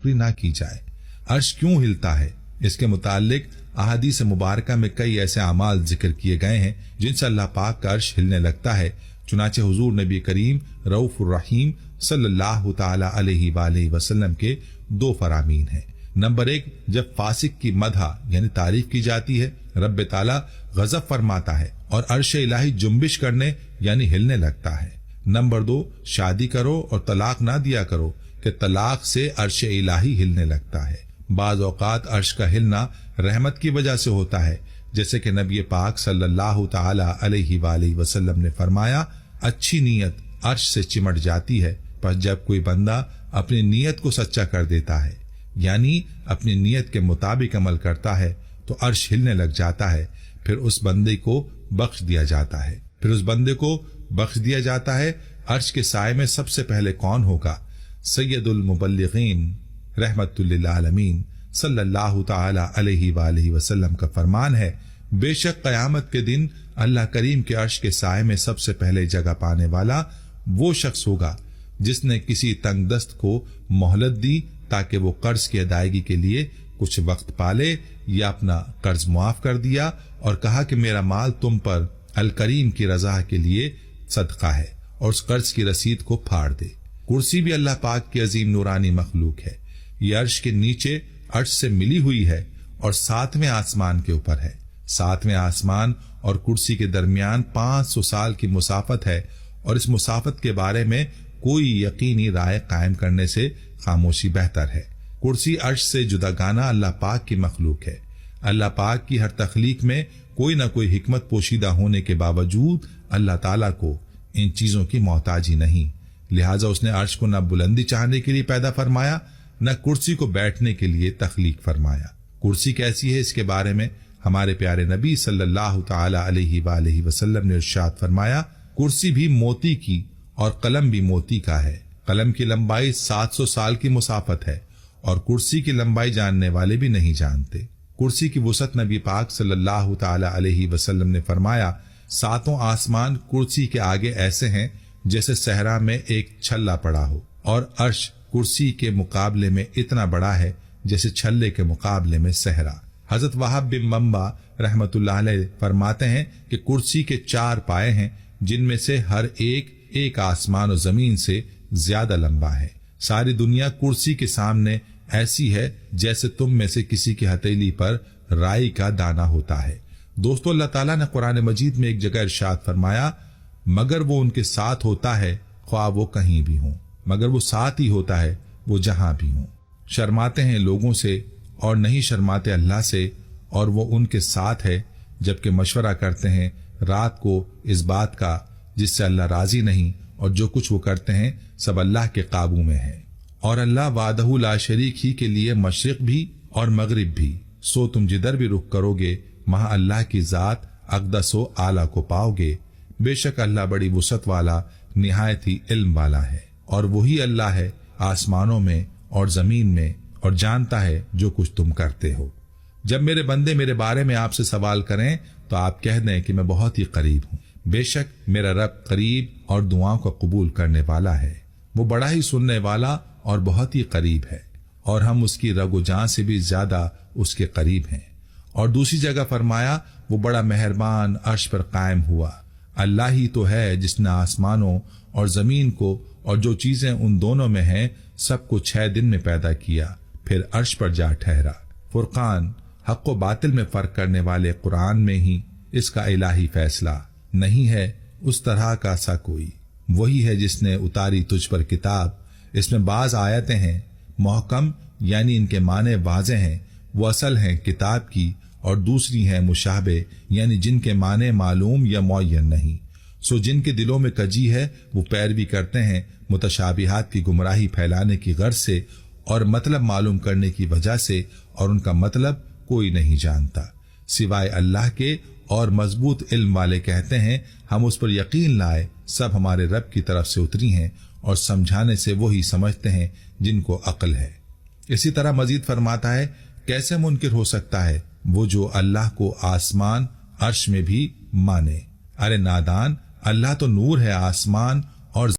पूरी ना की जाए। अर्श क्यों हिलता है, इसके मुतालिक अहादीस मुबारका में कई ऐसे अमाल जिक्र किए गए हैं जिनसे अल्लाह पाक का अर्श हिलने लगता है। चुनाचे हुजूर नबी करीम रऊफुर रहीम सल्लल्लाहु ताला अलैहि वालैहि वसल्लम के दो फरामीन हैं। नंबर 1, जब फासिक की मदहा यानी तारीफ की जाती है, रब ताला गजब फरमाता है और अर्श इलाही जुम्बिश करने यानी हिलने लगता है। नंबर 2, शादी करो और तलाक ना दिया करो कि तलाक से अर्श इलाही हिलने लगता है। बाज औकात अर्श का हिलना रहमत की वजह से होता है, जैसे कि नबी पाक सल्लल्लाहु ताला अलैहि वालैहि वसल्लम ने फरमाया, अच्छी नीयत अर्श से चिमट जाती है, पर जब कोई बंदा अपनी नीयत को सच्चा कर देता है यानी अपनी नीयत के मुताबिक अमल करता है तो अर्श हिलने लग जाता है। फिर उस बंदे को बख्श दिया जाता है। अर्श के साए में सबसे पहले कौन होगा? सैयदुल मुबल्लिगीन रहमतुल लिल आलमीन सल्लल्लाहु ताला अलैहि वालैहि वसल्लम का फरमान है, बेशक कयामत के दिन अल्लाह करीम के अर्श के साए में सबसे पहले जगह पाने वाला वो शख्स होगा जिसने किसी तंगदस्त को मोहलत दी ताकि वो कर्ज की अदायगी के लिए कुछ वक्त पाले, या अपना कर्ज मुआफ कर दिया और कहा कि मेरा माल तुम पर अल करीम की रजा के लिए सदका है, और उस कर्ज की रसीद को फाड़ दे। कुर्सी भी अल्लाह पाक की अजीम नूरानी मखलूक है। ये अर्श के नीचे अर्श से मिली हुई है और 7वें आसमान के ऊपर है। 7वें आसमान और कुर्सी के दरमियान 500 साल की मुसाफत है, और इस मुसाफत के बारे में कोई यकीनी राय कायम करने से खामोशी बेहतर है। कुर्सी अर्श से जुदागाना अल्लाह पाक की मखलूक है। अल्लाह पाक की हर तख्लीक में कोई ना कोई हिकमत पोशीदा होने के बावजूद अल्लाह ताला को इन चीजों की मोहताजी नहीं, लिहाजा उसने अर्श को न बुलंदी चाहने के लिए पैदा फरमाया, न कुर्सी को बैठने के लिए तख्लीक फरमाया। कुर्सी कैसी है, इसके बारे में हमारे प्यारे नबी सल्लल्लाहु ताला अलैहि वालैहि वसल्लम ने इरशाद फरमाया, कुर्सी भी मोती की और कलम भी मोती का है। कलम की लंबाई 700 साल की मुसाफत है और कुर्सी की लंबाई जानने वाले भी नहीं जानते। कुर्सी की वसअत नबी पाक सल्लल्लाहु ताला अलैहि वसल्लम ने फरमाया, 7 आसमान कुर्सी के आगे ऐसे हैं जैसे सहरा में एक छल्ला पड़ा हो, और अर्श कुर्सी के मुकाबले में इतना बड़ा है जैसे छल्ले के मुकाबले में सहरा। हजरत वहाब बिन मंबा रहमतुल्लाह अलैह फरमाते हैं कि कुर्सी के 4 पाए हैं जिनमें से हर एक आसमान और जमीन से ज्यादा लंबा है। सारी दुनिया कुर्सी के सामने ऐसी है जैसे तुम में से किसी की हथेली पर राई का दाना होता है। दोस्तों, अल्लाह ताला ने कुरान मजीद में एक जगह इरशाद फरमाया, मगर वो उनके साथ होता है ख्वाह वो कहीं भी हों, मगर वो साथ ही होता है वो जहां भी हों। शर्माते हैं लोगों से और नहीं शर्माते अल्लाह से, और वो उनके साथ है जबकि मशवरा करते हैं रात को इस बात का जिससे अल्लाह राजी नहीं, और जो कुछ वो करते हैं सब अल्लाह के काबू में है। और अल्लाह वादहू ला शरीक ही के लिए मशरिक भी और मगरिब भी, सो तुम जिधर भी रुख करोगे वहां अल्लाह की जात अक़दस व आला को पाओगे। बेशक अल्लाह बड़ी वुसअत वाला निहायत ही इल्म वाला है, और वही अल्लाह है आसमानों में और जमीन में, और जानता है जो कुछ तुम करते हो। जब मेरे बंदे मेरे बारे में आपसे सवाल करें तो आप कह दें कि मैं बहुत ही करीब हूँ। बेशक मेरा रब करीब और दुआओं को कबूल करने वाला है। वो बड़ा ही सुनने वाला और बहुत ही करीब है, और हम उसकी रगो जान से भी ज्यादा उसके करीब हैं। और दूसरी जगह फरमाया, वो बड़ा मेहरबान अर्श पर कायम हुआ। अल्लाह ही तो है जिसने आसमानों और जमीन को और जो चीजें उन दोनों में हैं सबको 6 दिन में पैदा किया, फिर अर्श पर जा ठहरा। फुरकान, हक व बातिल में फर्क करने वाले कुरान में ही इसका इलाही फैसला नहीं है उस तरह का सा कोई। वही है जिसने उतारी तुझ पर किताब, इसमें बाज आयतें हैं मोहकम यानी इनके माने वाज़े हैं, वो असल हैं किताब की, और दूसरी हैं मुशाबे यानी जिनके माने मालूम या मुअय्यन नहीं। सो जिनके दिलों में कजी है वो पैरवी करते हैं मुतशाबिहात की गुमराही फैलाने की गर्ज से और मतलब मालूम करने की वजह से, और उनका मतलब कोई नहीं जानता सिवाय अल्लाह के। और मजबूत इल्म वाले कहते हैं हम उस पर यकीन लाए, सब हमारे रब की तरफ से उतरी हैं, और समझाने से वही समझते हैं जिनको अक्ल है। इसी तरह मजीद फरमाता है, कैसे मुनकिर हो सकता है वो जो अल्लाह को आसमान अर्श में भी माने। अरे नादान, अल्लाह तो नूर है आसमान